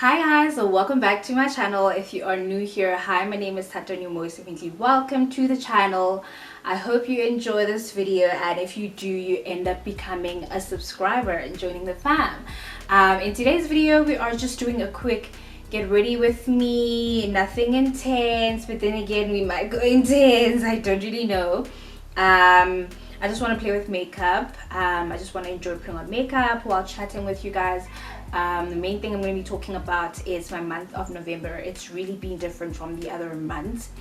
Hi guys, so welcome back to my channel. If you are new here, hi, my name is Thato and you're most definitely welcome to the channel. I hope you enjoy this video, and if you do, you end up becoming a subscriber and joining the fam. In today's video, we are just doing a quick get ready with me, nothing intense, but then again we might go intense, I don't really know. I just want to play with makeup. I just want to enjoy putting on makeup while chatting with you guys. The main thing I'm going to be talking about is my month of November. It's really been different from the other months,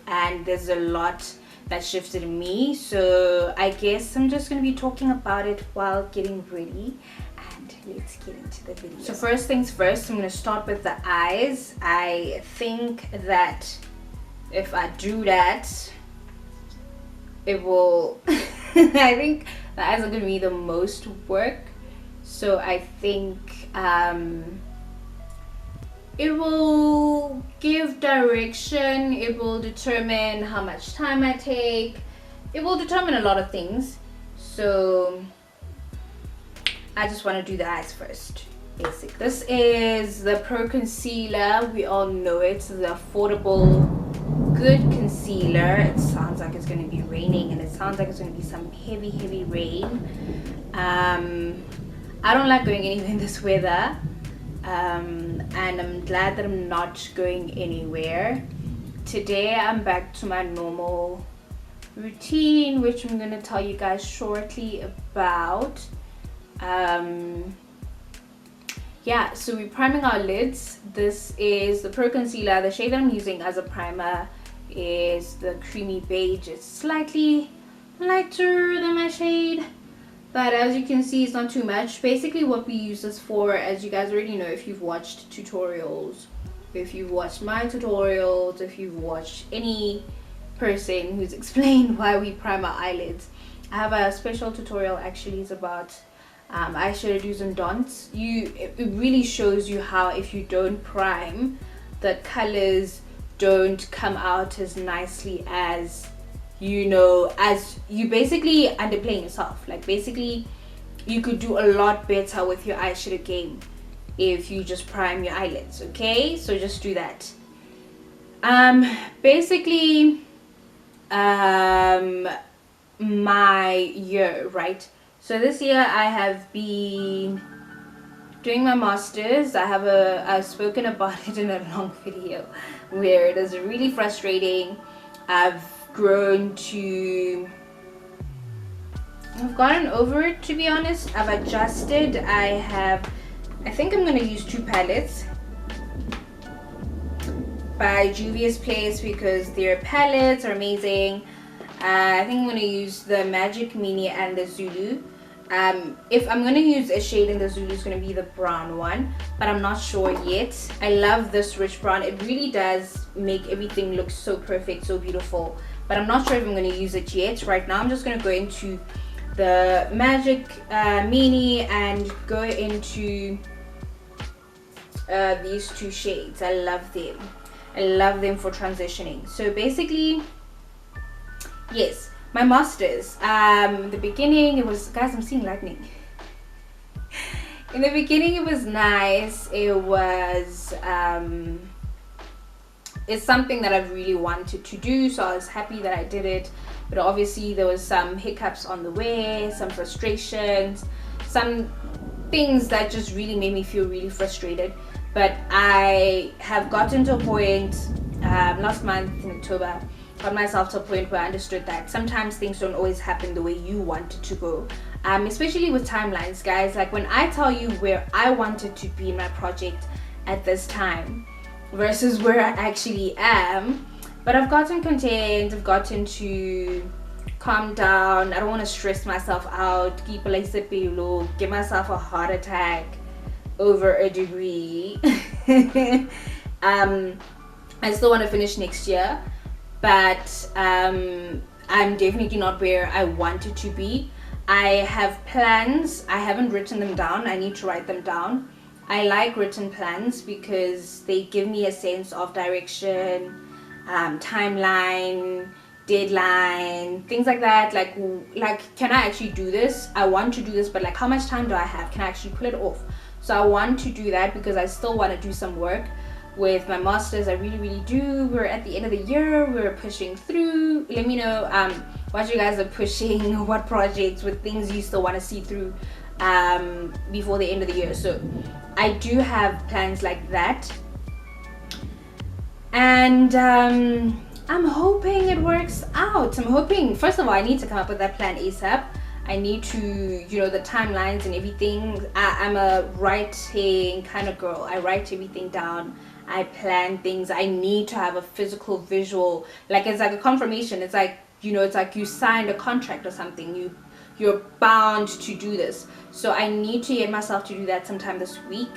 and there's a lot that shifted in me, so I guess I'm just going to be talking about it while getting ready, and let's get into the video. So first things first, I'm going to start with the eyes. I think that if I do that, it will I think the eyes are going to be the most work, so I think it will give direction, it will determine how much time I take, it will determine a lot of things, so I just want to do the eyes first. Basic. This is the Pro Concealer. We all know it. It's the affordable good concealer. It sounds like it's going to be raining, and it sounds like it's going to be some heavy rain. I don't like going anywhere in this weather, and I'm glad that I'm not going anywhere. Today I'm back to my normal routine, which I'm going to tell you guys shortly about. Yeah, so we're priming our lids. This is the Pro Concealer. The shade that I'm using as a primer is the creamy beige. It's slightly lighter than my shade, but as you can see, it's not too much. Basically what we use this for, as you guys already know if you've watched tutorials, if you've watched my tutorials, if you've watched any person who's explained why we prime our eyelids, I have a special tutorial. Actually, it's about eyeshadow do's and don'ts. It really shows you how if you don't prime, the colors don't come out as nicely as, you know, as you basically underplaying yourself. Like basically you could do a lot better with your eyeshadow game if you just prime your eyelids. Okay, so just do that. Basically my year, right? So this year I have been doing my masters. I've spoken about it in a long video where it is really frustrating. I've gotten over it, to be honest. I've adjusted. I think I'm gonna use two palettes by Juvias place because their palettes are amazing. I think I'm gonna use the Magic Mini and the Zulu. If I'm gonna use a shade in the Zulu, it's gonna be the brown one, but I'm not sure yet. I love this rich brown. It really does make everything look so perfect, so beautiful, but I'm not sure if I'm gonna use it yet. Right now I'm just gonna go into the Magic Mini and go into these two shades. I love them for transitioning. So basically, yes, my masters, the beginning it was, guys, I'm seeing lightning. In the beginning it was nice. It was it's something that I've really wanted to do, so I was happy that I did it, but obviously there was some hiccups on the way, some frustrations, some things that just really made me feel really frustrated. But I have gotten to a point last month in October, got myself to a point where I understood that sometimes things don't always happen the way you want it to go, especially with timelines, guys. Like when I tell you where I wanted to be in my project at this time versus where I actually am, but I've gotten content, I've gotten to calm down. I don't want to stress myself out, keep a give myself a heart attack over a degree. I still want to finish next year, but I'm definitely not where I wanted to be. I have plans. I haven't written them down. I need to write them down. I like written plans because they give me a sense of direction, timeline, deadline, things like that. Like can I actually do this? I want to do this, but like how much time do I have? Can I actually pull it off? So I want to do that because I still want to do some work with my masters. I really do. We're at the end of the year, we're pushing through. Let me know what you guys are pushing, what projects, what things you still want to see through before the end of the year. So I do have plans like that, and I'm hoping it works out. I'm hoping, first of all, I need to come up with that plan ASAP. I need to, you know, the timelines and everything. I'm a writing kind of girl. I write everything down. I plan things. I need to have a physical visual, like it's like a confirmation. It's like, you know, it's like you signed a contract or something. You're bound to do this. So I need to get myself to do that sometime this week,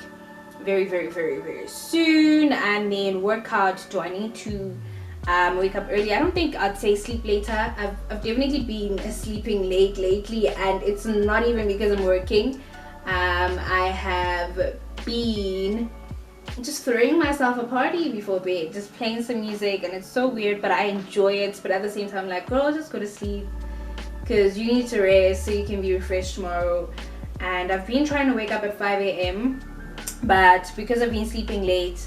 very soon. And then work out. Do I need to wake up early? I don't think I'd say sleep later. I've definitely been sleeping late lately, and it's not even because I'm working. I have been just throwing myself a party before bed, just playing some music, and it's so weird, but I enjoy it. But at the same time, I'm like, girl, just go to sleep, because you need to rest so you can be refreshed tomorrow. And I've been trying to wake up at 5 a.m. but because I've been sleeping late,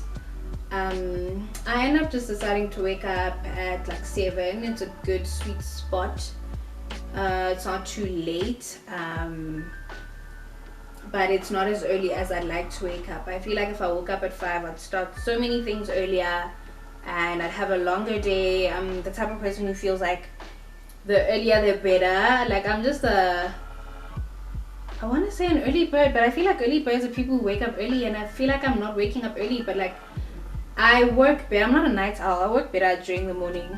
I end up just deciding to wake up at like 7. It's a good sweet spot. It's not too late, but it's not as early as I'd like to wake up. I feel like if I woke up at 5, I'd start so many things earlier and I'd have a longer day. I'm the type of person who feels like the earlier the better. Like I'm just I want to say an early bird, but I feel like early birds are people who wake up early, and I feel like I'm not waking up early, but like I work better. I'm not a night owl. I work better during the morning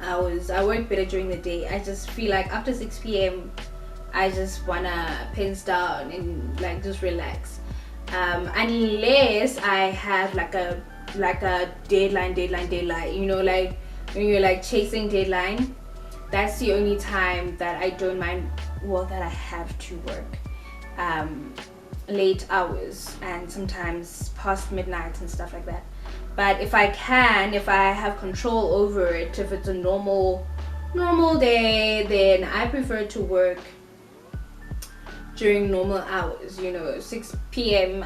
hours. I work better during the day. I just feel like after 6 p.m. I just wanna pins down and like just relax. Unless I have like a deadline. You know, like when you're like chasing deadline, that's the only time that I don't mind. Well, that I have to work late hours and sometimes past midnight and stuff like that. But if I have control over it, if it's a normal day, then I prefer to work during normal hours, you know, 6 p.m.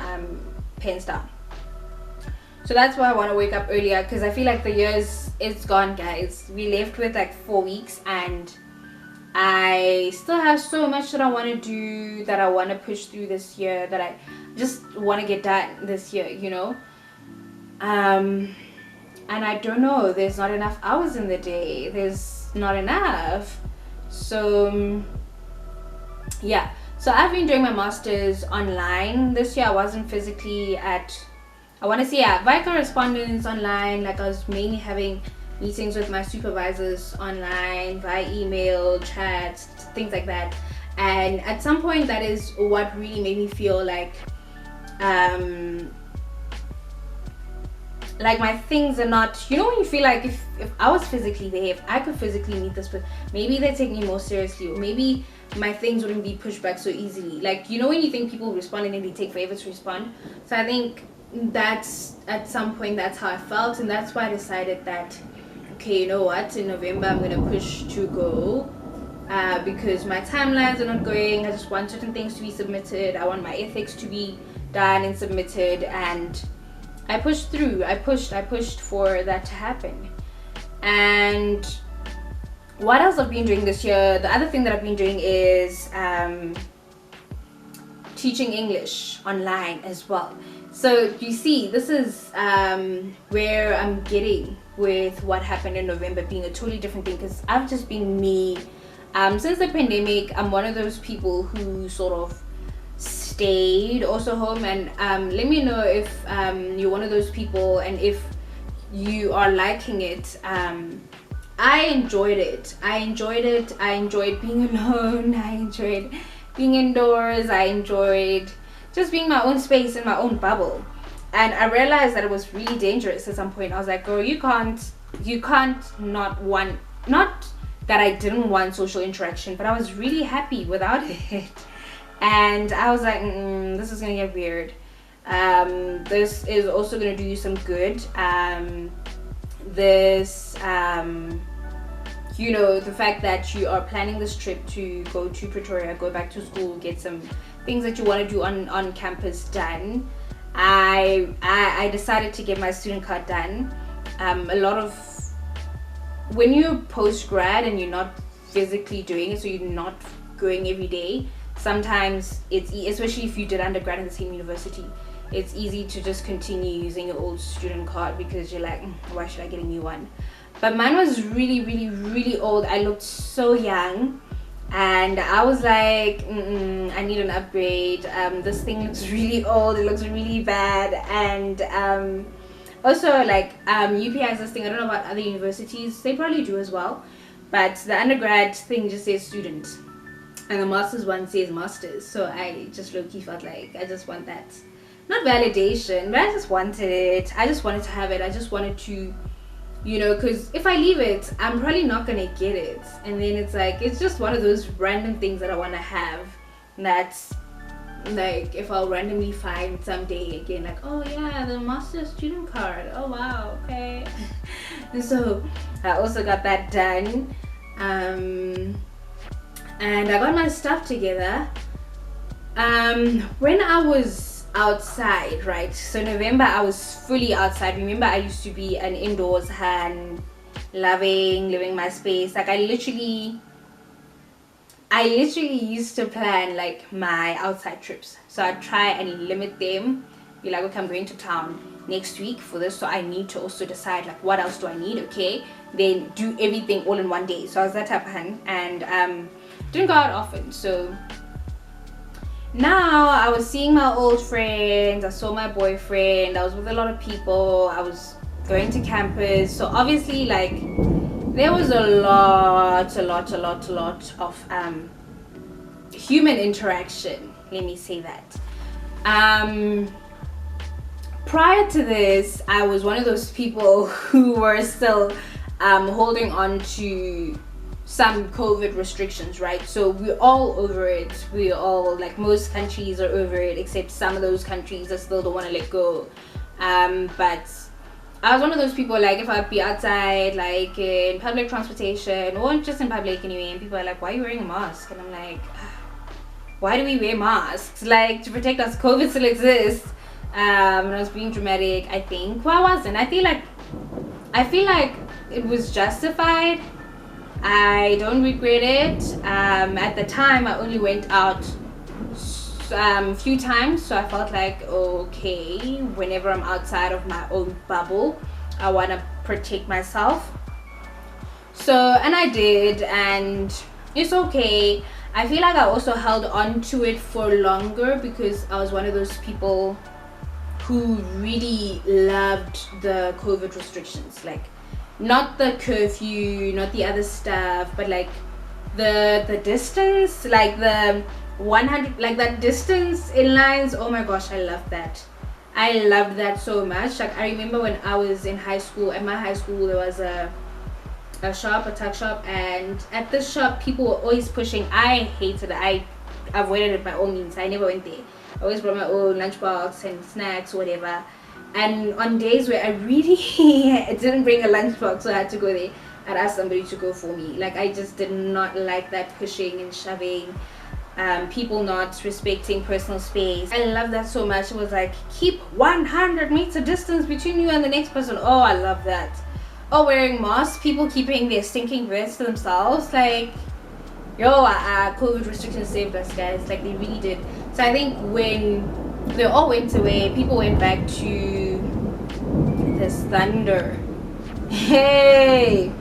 pens down. So that's why I want to wake up earlier, because I feel like the year it's gone, guys. We left with like 4 weeks, and I still have so much that I want to do, that I want to push through this year, that I just want to get done this year, you know. And I don't know, there's not enough hours in the day. There's not enough. So yeah. So I've been doing my masters online this year. I wasn't physically at, I want to say, by correspondence online. Like I was mainly having meetings with my supervisors online, via email, chats, things like that. And at some point, that is what really made me feel like my things are not, you know, when you feel like if I was physically there, if I could physically meet this person, maybe they take me more seriously, or maybe my things wouldn't be pushed back so easily. Like, you know, when you think people respond and then they take forever to respond. So I think that's, at some point, that's how I felt, and that's why I decided that, okay, you know what, in November I'm gonna push to go, because my timelines are not going. I just want certain things to be submitted. I want my ethics to be done and submitted, and I pushed through. I pushed for that to happen. And what else I've been doing this year, the other thing that I've been doing is teaching English online as well. So you see, this is where I'm getting with what happened in November being a totally different thing, because I've just been me. Since the pandemic, I'm one of those people who sort of stayed also home, and let me know if you're one of those people, and if you are liking it. I enjoyed it. I enjoyed being alone. I enjoyed being indoors. I enjoyed just being my own space in my own bubble. And I realized that it was really dangerous at some point. I was like, girl, you can't not that I didn't want social interaction, but I was really happy without it. And I was like, this is gonna get weird. This is also gonna do you some good. You know, the fact that you are planning this trip to go to Pretoria, go back to school, get some things that you want to do on campus done. I decided to get my student card done. A lot of, when you're post-grad and you're not physically doing it, so you're not going every day, sometimes it's especially if you did undergrad in the same university, it's easy to just continue using your old student card because you're like, why should I get a new one? But mine was really old. I looked so young and I was like, I need an upgrade. This thing looks really old, it looks really bad. And also, like, UP has this thing, I don't know about other universities, they probably do as well, but the undergrad thing just says student and the master's one says masters. So I just low-key felt like I just want that, not validation, but I just wanted it. I just wanted to have it. I just wanted to, you know, because if I leave it, I'm probably not gonna get it, and then it's like, it's just one of those random things that I want to have. That's like, if I'll randomly find someday again, like, oh yeah, the master student card, oh wow, okay. And so I also got that done, and I got my stuff together. When I was outside, right, so November I was fully outside. Remember, I used to be an indoors hand, living my space. Like, I literally used to plan like my outside trips, so I'd try and limit them, be like, okay, I'm going to town next week for this, so I need to also decide like what else do I need, okay, then do everything all in one day. So I was that type of hand, and didn't go out often. So now I was seeing my old friends, I saw my boyfriend, I was with a lot of people, I was going to campus, so obviously like there was a lot of human interaction, let me say that. Prior to this, I was one of those people who were still holding on to some COVID restrictions, right? So we're all over it. We're all, like, most countries are over it, except some of those countries that still don't want to let go. But I was one of those people, like, if I'd be outside, like in public transportation, or just in public anyway, and people are like, why are you wearing a mask? And I'm like, why do we wear masks? Like, to protect us. COVID still exists. And I was being dramatic, I think. Well, I wasn't. I feel like it was justified. I don't regret it. At the time, I only went out a few times, so I felt like, okay, whenever I'm outside of my own bubble, I want to protect myself. So, and I did, and it's okay. I feel like I also held on to it for longer because I was one of those people who really loved the COVID restrictions, like, not the curfew, not the other stuff, but like the distance, like the 100, like that distance in lines. Oh my gosh, I loved that. I loved that so much. Like, I remember when I was in high school, at my high school there was a shop, a tuck shop, and at this shop people were always pushing. I hated it. I avoided it by all means. I never went there. I always brought my own lunchbox and snacks, whatever. And on days where I really didn't bring a lunchbox, so I had to go there, I'd ask somebody to go for me. Like, I just did not like that pushing and shoving, people not respecting personal space. I love that so much. It was like, keep 100-meter distance between you and the next person. Oh, I love that. Oh, wearing masks, people keeping their stinking breaths to themselves. Like, yo, COVID restrictions saved us, guys. Like, they really did. So I think when they all went away, people went back to this thunder. Hey,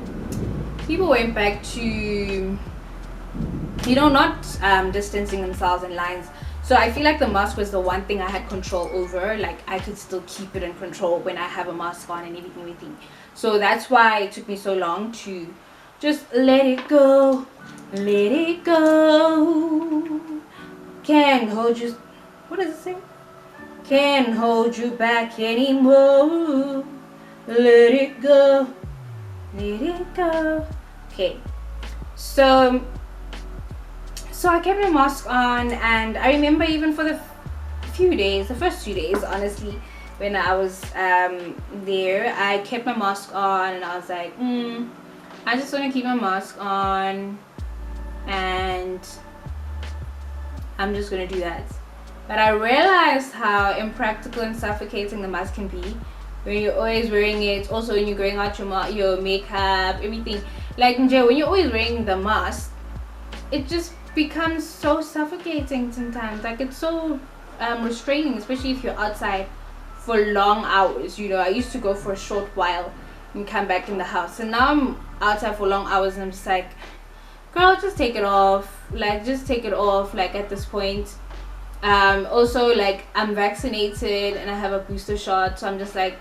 people went back to, you know, not distancing themselves in lines. So I feel like the mask was the one thing I had control over. Like, I could still keep it in control when I have a mask on and everything. So that's why it took me so long to just let it go, let it go. Can't hold you. What does it say? Can't hold you back anymore. Let it go, let it go. Okay, so I kept my mask on, and I remember even for the first few days, honestly, when I was there, I kept my mask on, and I was like, I just want to keep my mask on, and I'm just gonna do that. But I realized how impractical and suffocating the mask can be when you're always wearing it. Also when you're going out your makeup, everything. Like when you're always wearing the mask, it just becomes so suffocating sometimes. Like it's so restraining, especially if you're outside for long hours. You know, I used to go for a short while and come back in the house, and now I'm outside for long hours and I'm just like, girl, just take it off. Like just take it off, like at this point. Also, like I'm vaccinated and I have a booster shot, so I'm just like,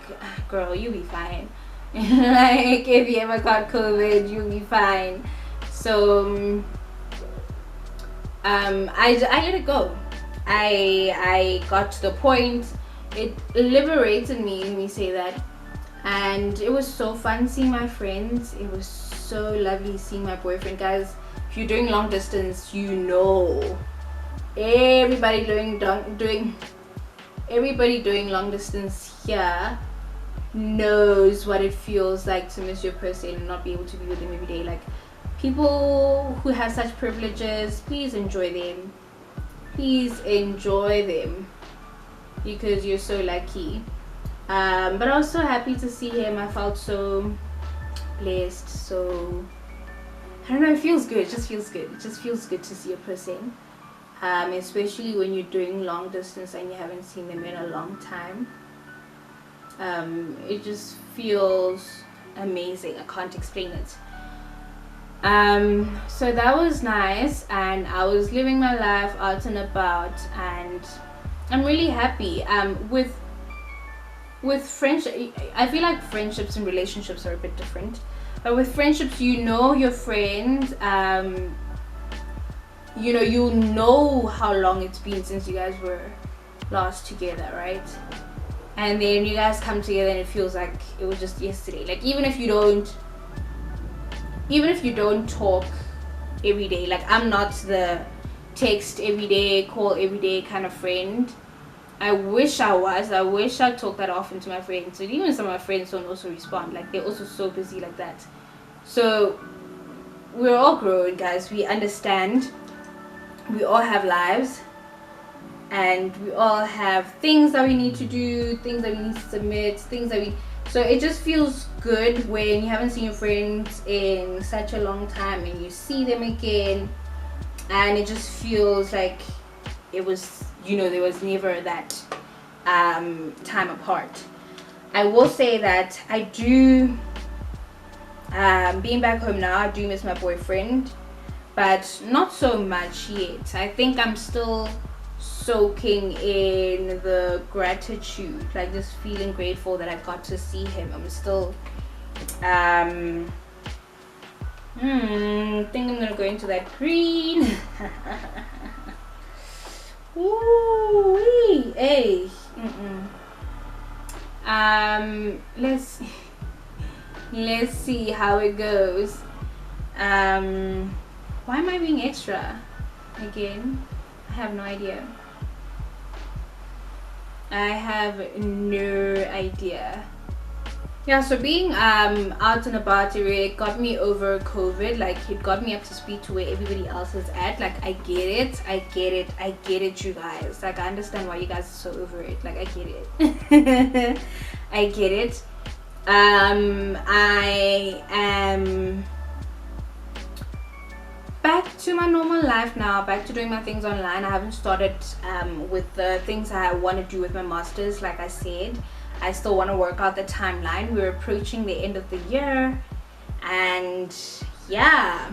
girl, you'll be fine. Like if you ever got COVID, you'll be fine. So I let it go. I got to the point. It liberated me, let me say that. And it was so fun seeing my friends. It was so lovely seeing my boyfriend. Guys, if you're doing long distance, you know, everybody doing long distance here knows what it feels like to miss your person and not be able to be with them every day. Like, people who have such privileges, please enjoy them. Please enjoy them, because you're so lucky. But I was so happy to see him. I felt so blessed. So I don't know, it feels good. It just feels good. It just feels good to see a person, especially when you're doing long distance and you haven't seen them in a long time. It just feels amazing. I can't explain it. So that was nice, and I was living my life out and about, and I'm really happy. With friendship, I feel like friendships and relationships are a bit different. But with friendships, you know your friend, you know how long it's been since you guys were last together, right? And then you guys come together and it feels like it was just yesterday. Like even if you don't talk every day, like I'm not the text every day, call every day kind of friend. I wish I was. I wish I talked that often to my friends. And even some of my friends don't also respond. Like they're also so busy like that. So we're all growing, guys. We understand. We all have lives. And we all have things that we need to do, things that we need to submit, so it just feels good when you haven't seen your friends in such a long time and you see them again, and it just feels like it was, there was never that time apart. I will say that I do, being back home now, I do miss my boyfriend, but not so much yet. I think I'm still soaking in the gratitude, like just feeling grateful that I got to see him. I'm still think I'm gonna go into that green. Ooh, hey. Let's see how it goes. Why am I being extra again? I have no idea. I have no idea. Yeah, so being out and about, it got me over COVID. Like it got me up to speed to where everybody else is at. Like I get it, you guys. Like I understand why you guys are so over it. Like I get it. I get it. I am back to my normal life now, back to doing my things online. I haven't started with the things I want to do with my masters. Like I said, I still want to work out the timeline. We're approaching the end of the year, and yeah,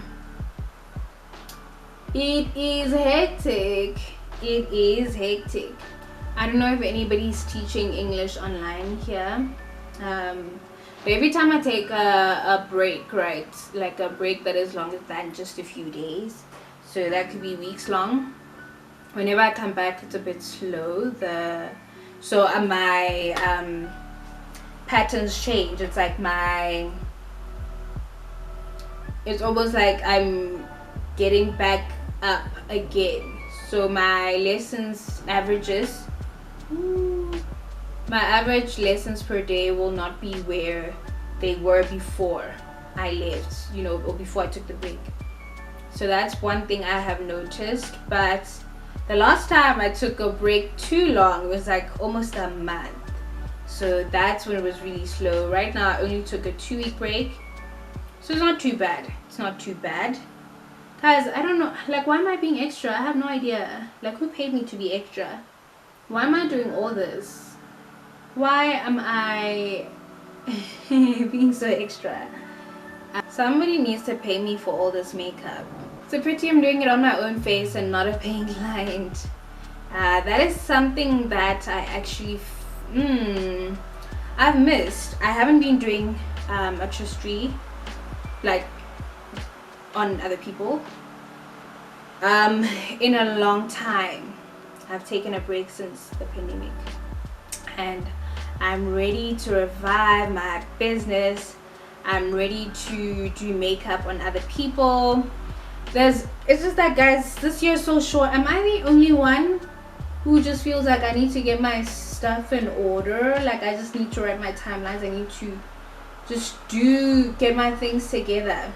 it is hectic. I don't know if anybody's teaching English online here, but every time I take a break, right, like a break that is longer than just a few days, so that could be weeks long, whenever I come back it's a bit slow. So my patterns change. It's like it's almost like I'm getting back up again. So my lessons averages, my average lessons per day will not be where they were before I left, or before I took the break. So that's one thing I have noticed. But The last time I took a break too long, it was like almost a month. So that's when it was really slow. Right now I only took a 2-week break. So it's not too bad. It's not too bad. Guys, I don't know, like, why am I being extra? I have no idea. Like, who paid me to be extra? Why am I doing all this? Why am I being so extra? Somebody needs to pay me for all this makeup. So pretty, I'm doing it on my own face and not a paying client. That is something that I actually I've missed. I haven't been doing a trustry like on other people in a long time. I've taken a break since the pandemic, and I'm ready to revive my business. I'm ready to do makeup on other people. It's just that, guys, this year is so short. Am I the only one who just feels like I need to get my stuff in order? Like, I just need to write my timelines. I need to just get my things together,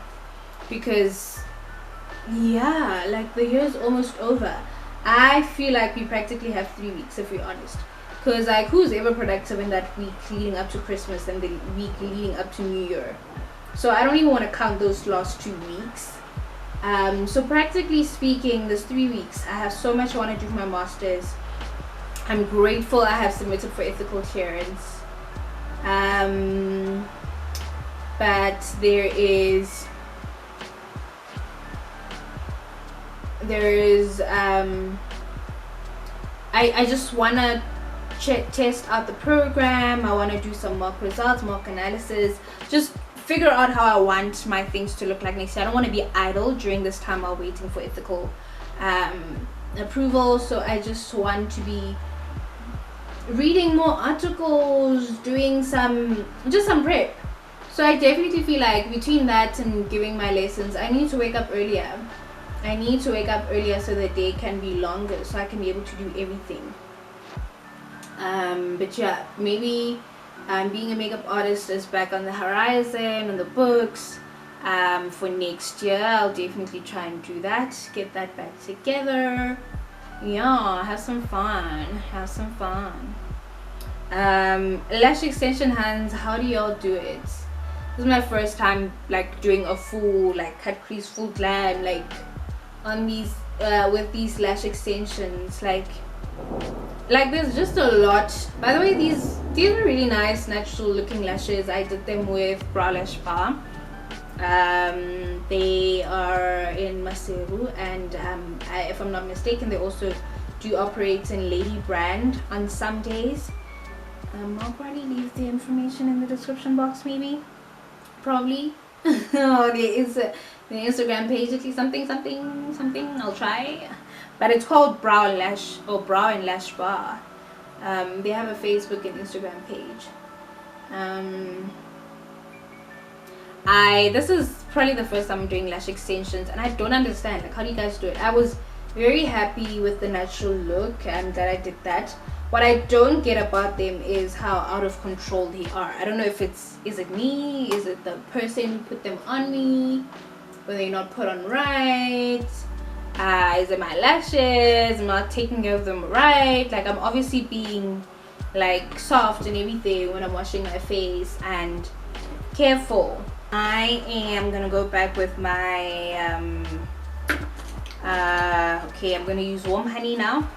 because yeah, like, the year is almost over. I feel like we practically have 3 weeks, if we're honest, because like, who's ever productive in that week leading up to Christmas and the week leading up to New Year? So I don't even want to count those last 2 weeks. So practically speaking, there's 3 weeks. I have so much I want to do for my masters. I'm grateful I have submitted for ethical clearance. But there is I just want to test out the program. I want to do some mock results, mock analysis, just figure out how I want my things to look like next year. I don't want to be idle during this time while waiting for ethical approval. So I just want to be reading more articles, doing some prep. So I definitely feel like between that and giving my lessons, I need to wake up earlier. I need to wake up earlier so the day can be longer, so I can be able to do everything. But yeah, maybe being a makeup artist is back on the horizon, on the books. For next year, I'll definitely try and do that, get that back together. Yeah, have some fun. Lash extension hands, how do y'all do it? This is my first time like doing a full like cut crease, full glam, like on these with these lash extensions. Like there's just a lot. By the way, these are really nice natural looking lashes. I did them with Brow Lash Bar. They are in Maseru, and if I'm not mistaken, they also do operate in Lady Brand on some days. I'll probably leave the information in the description box, maybe, probably. Oh, there is the Instagram page, at least something. I'll try. But it's called Brow Lash or Brow and Lash Bar. They have a Facebook and Instagram page. This is probably the first time I'm doing lash extensions, and I don't understand, like, how do you guys do it? I was very happy with the natural look and that I did that. What I don't get about them is how out of control they are. I don't know if is it me, is it the person who put them on me, were they not put on right, is it my lashes, am I not taking care of them right? Like, I'm obviously being like soft and everything when I'm washing my face and careful. I am gonna go back with my okay, I'm gonna use warm honey now.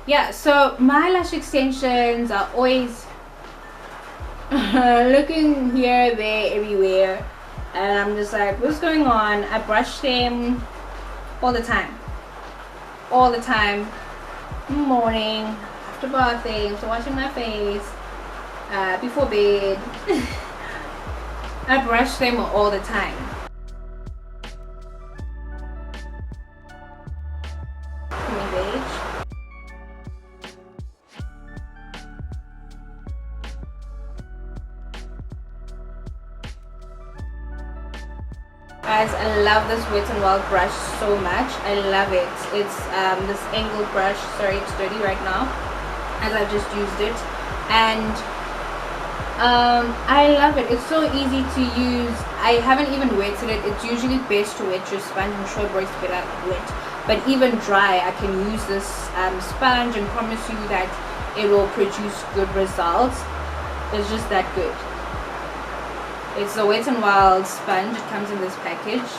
Yeah, so my lash extensions are always looking here, there, everywhere, and I'm just like, what's going on? I brush them all the time, morning, after bathing, after washing my face, before bed. I brush them all the time. Beige. Guys, I love this Wet n Wild brush so much. I love it. It's this angled brush. Sorry, it's dirty right now as I've just used it, and I love it. It's so easy to use. I haven't even wetted it. It's usually best to wet your sponge. I'm sure it works better wet, but even dry, I can use this sponge and promise you that it will produce good results. It's just that good. It's a Wet n Wild sponge. It comes in this package.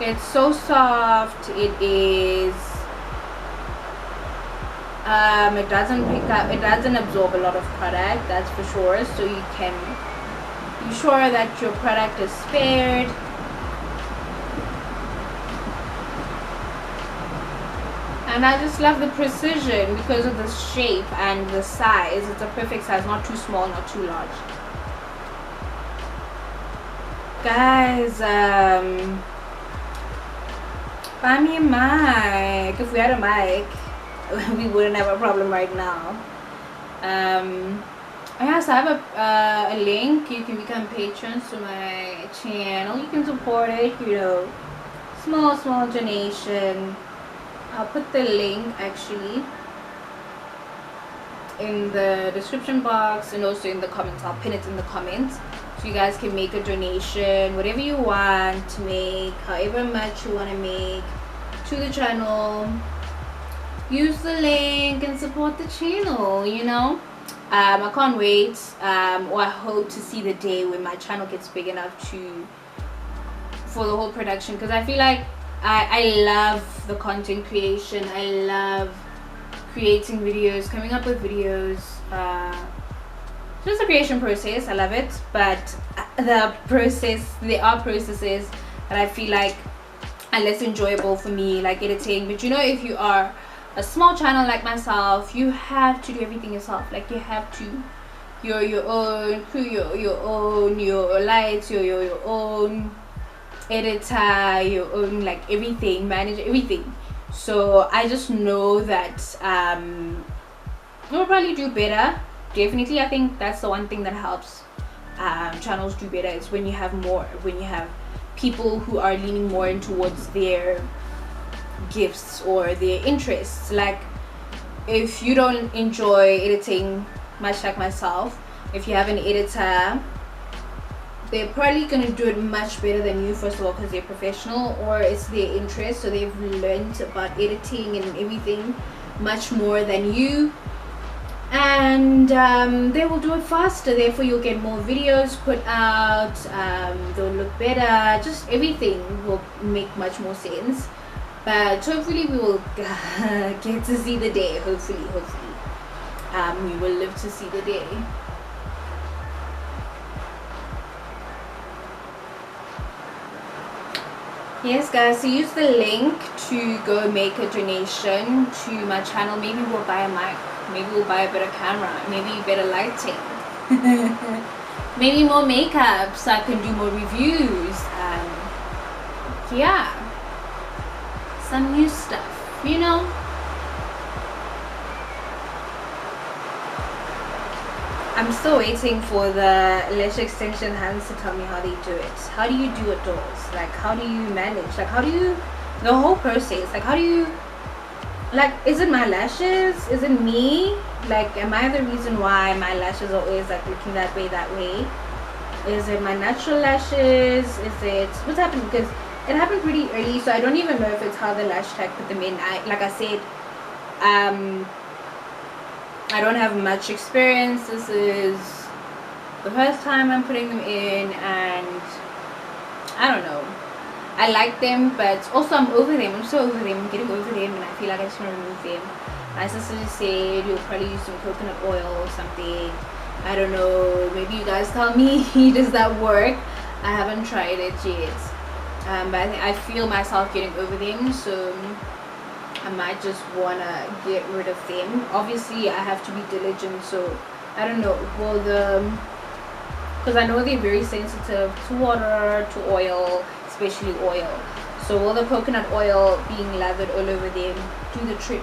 It's so soft. It is it doesn't pick up, it doesn't absorb a lot of product, that's for sure, so you can be sure that your product is spared. And I just love the precision because of the shape and the size. It's a perfect size, not too small, not too large. Guys, buy me a mic. If we had a mic, we wouldn't have a problem right now. Yes, I have a link. You can become patrons to my channel. You can support it, you know, small donation. I'll put the link actually in the description box and also in the comments. I'll pin it in the comments so you guys can make a donation, whatever you want to make, however much you want to make to the channel. Use the link and support the channel, you know. I can't wait, or I hope to see the day when my channel gets big enough for the whole production, because I feel like I love the content creation. I love creating videos, coming up with videos, just the creation process. I love it, but there are processes that I feel like are less enjoyable for me, like editing. But you know, if you are a small channel like myself, you have to do everything yourself. Like you have to, your own crew, your own, your lights, your own editor, your own, like everything, manage everything. So I just know that we'll probably do better. Definitely, I think that's the one thing that helps channels do better, is when you have people who are leaning more in towards their gifts or their interests. Like if you don't enjoy editing much like myself, if you have an editor, they're probably going to do it much better than you, first of all, because they're professional, or it's their interest, so they've learned about editing and everything much more than you, and they will do it faster, therefore you'll get more videos put out, they'll look better, just everything will make much more sense. But hopefully we will get to see the day. Hopefully we will live to see the day. Yes guys, so use the link to go make a donation to my channel. Maybe we'll buy a mic, maybe we'll buy a better camera, maybe better lighting, maybe more makeup so I can do more reviews. Yeah, some new stuff, you know. I'm still waiting for the lash extension hands to tell me how they do it. How do you do it, dolls? Like, how do you manage? Like, how do you, the whole process, like, how do you, like, is it my lashes? Is it me? Like, am I the reason why my lashes are always, like, looking that way? Is it my natural lashes? Is it, what's happening? Because it happened pretty early, so I don't even know if it's how the lash tag put them in. Like I said, I don't have much experience. This is the first time I'm putting them in, and I don't know. I like them, but also I'm over them. I'm so over them. I'm getting over them, and I feel like I just want to remove them. My sister just said you'll probably use some coconut oil or something. I don't know. Maybe you guys tell me, does that work? I haven't tried it yet. But I feel myself getting over them, so I might just wanna get rid of them. Obviously I have to be diligent, so I don't know, will because I know they're very sensitive to water, to oil, especially oil. So will the coconut oil being lathered all over them do the trick?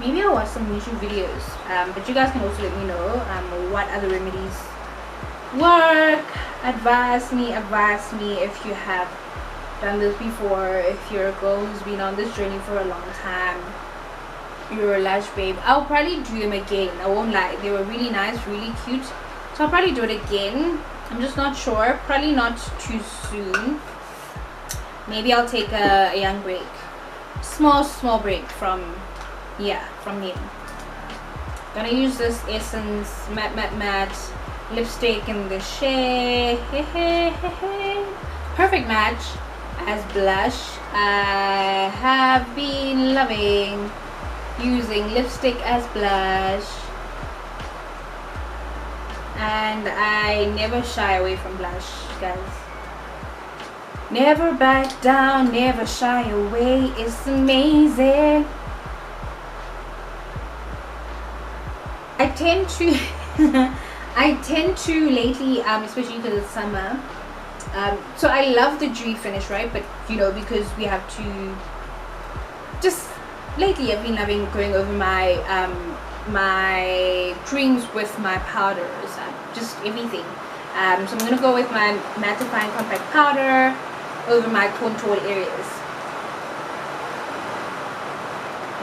Maybe I'll watch some YouTube videos, but you guys can also let me know what other remedies work. Advise me if you have done this before. If you're a girl who's been on this journey for a long time, you're a lash babe, I'll probably do them again. I won't lie, they were really nice, really cute, so I'll probably do it again. I'm just not sure, probably not too soon. Maybe I'll take a young break, small break from them. Gonna use this Essence matte lipstick in the shade Perfect Match as blush. I have been loving using lipstick as blush, and I never shy away from blush, guys. Never back down, never shy away. It's amazing. I tend to lately, especially because it's summer, so I love the dewy finish, right? But you know, because we have to, just lately I've been loving going over my my creams with my powders, just everything. So I'm gonna go with my mattifying compact powder over my contour areas,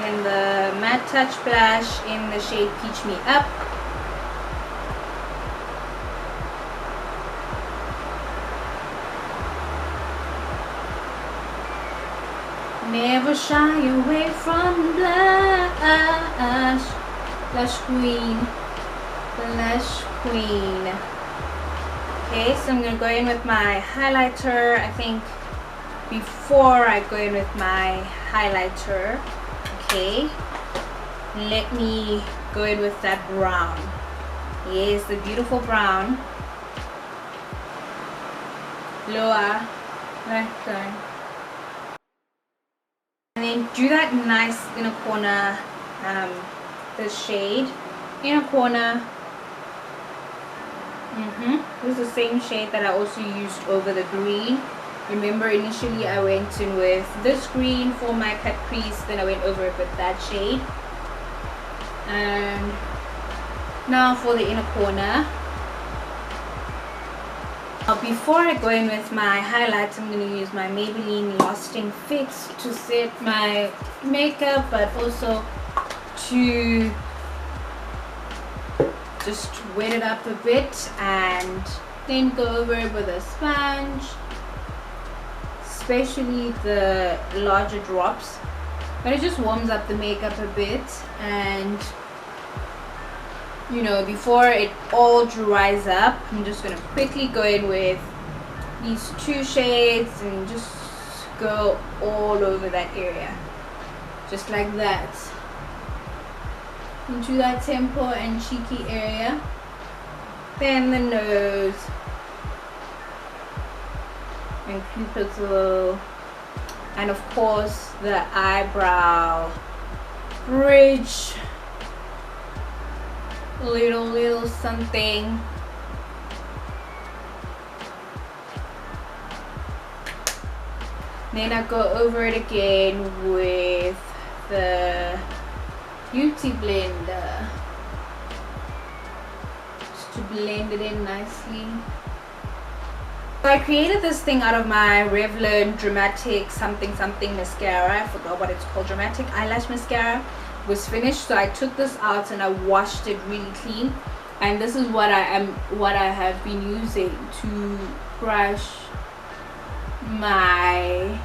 and the matte touch blush in the shade Peach Me Up. Never shy away from blush. Blush queen. Blush queen. Okay, so I'm going to go in with my highlighter. I think before I go in with my highlighter, okay, let me go in with that brown. Yes, the beautiful brown. Lower left side. And then do that nice inner corner, the shade, inner corner. This is the same shade that I also used over the green. Remember, initially I went in with this green for my cut crease, then I went over it with that shade. And now for the inner corner. Before I go in with my highlights, I'm going to use my Maybelline Lasting Fix to set my makeup, but also to just wet it up a bit and then go over it with a sponge, especially the larger drops. But it just warms up the makeup a bit, and you know, before it all dries up, I'm just going to quickly go in with these two shades and just go all over that area, just like that, into that temple and cheeky area, then the nose and cupid's bow, and of course the eyebrow bridge. Little something. Then I go over it again with the beauty blender just to blend it in nicely. So I created this thing out of my Revlon Dramatic something mascara. I forgot what it's called. Dramatic eyelash mascara was finished, so I took this out and I washed it really clean, and this is what I have been using to brush my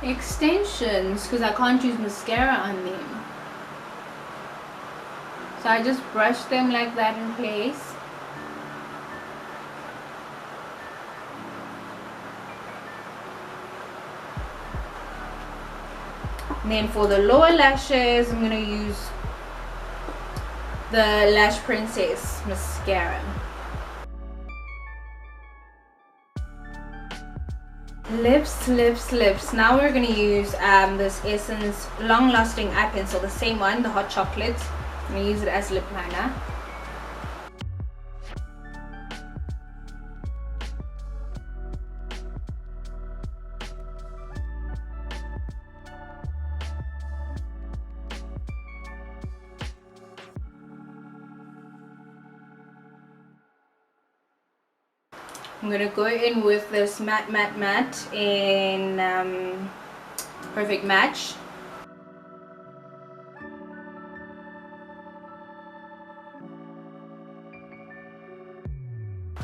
extensions, because I can't use mascara on them. So I just brush them like that in place. And then for the lower lashes, I'm going to use the Lash Princess mascara. Lips. Now we're going to use this Essence Long Lasting Eye Pencil, the same one, the hot chocolate. I'm going to use it as lip liner. I'm gonna go in with this matte in Perfect Match.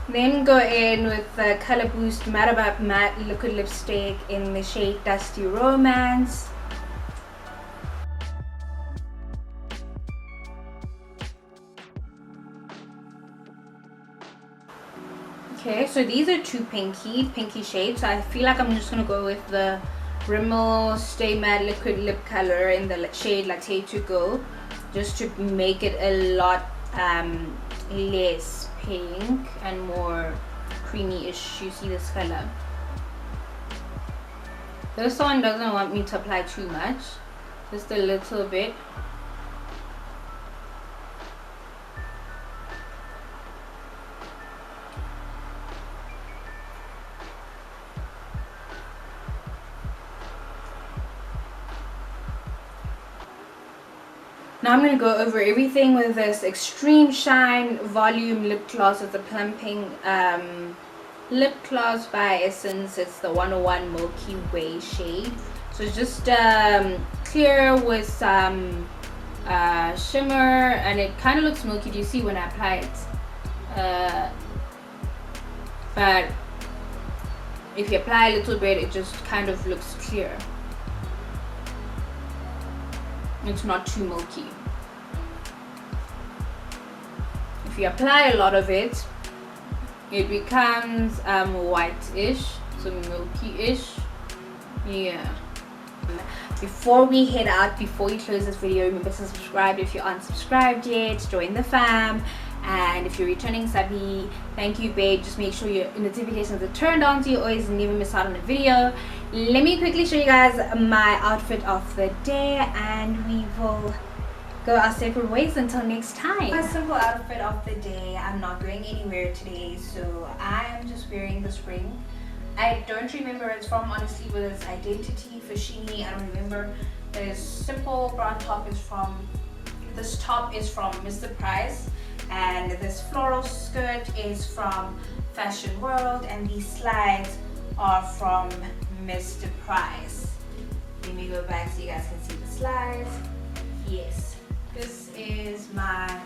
Then go in with the Colorboost Matte Liquid Lipstick in the shade Dusty Romance. Okay, so these are two pinky shades. So I feel like I'm just gonna go with the Rimmel Stay Matte Liquid Lip Color in the shade Latte to Go, just to make it a lot less pink and more creamy-ish. You see this color. This one doesn't want me to apply too much, just a little bit. Now I'm going to go over everything with this Extreme Shine Volume Lip Gloss with the Plumping Lip Gloss by Essence. It's the 101 Milky Way shade. So it's just clear with some shimmer, and it kind of looks milky. Do you see when I apply it? But if you apply a little bit, it just kind of looks clear. It's not too milky. If you apply a lot of it, it becomes white-ish, so milky-ish. Yeah. Before we head out, before you close this video, remember to subscribe if you aren't subscribed yet. Join the fam. And if you're returning subby, thank you, babe. Just make sure your notifications are turned on so you always never miss out on a video. Let me quickly show you guys my outfit of the day, and we will go our separate ways until next time. My simple outfit of the day. I'm not going anywhere today, so I'm just wearing this ring. I don't remember where it's from, honestly, whether it's Identity, Fashini, I don't remember. This simple brown top is from, this top is from Mr. Price. And this floral skirt is from Fashion World, and these slides are from Mr. Price. Let me go back so you guys can see the slides. Yes, this is my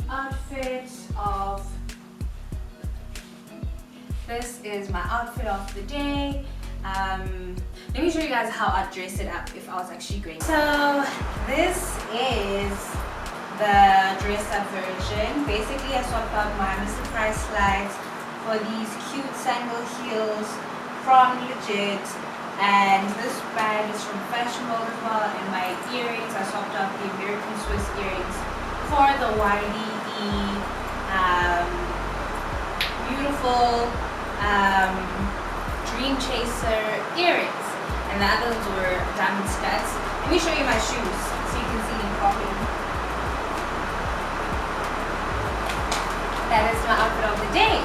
outfit of the day. Let me show you guys how I dress it up if I was actually going. So this is the dress up version. Basically, I swapped out my Mr. Price slides for these cute sandal heels from Legit, and this bag is from Fashion World as well. And my earrings, I swapped out the American Swiss earrings for the YDE beautiful Dream Chaser earrings, and the others were diamond studs. Let me show you my shoes so you can see them properly. That is my outfit of the day.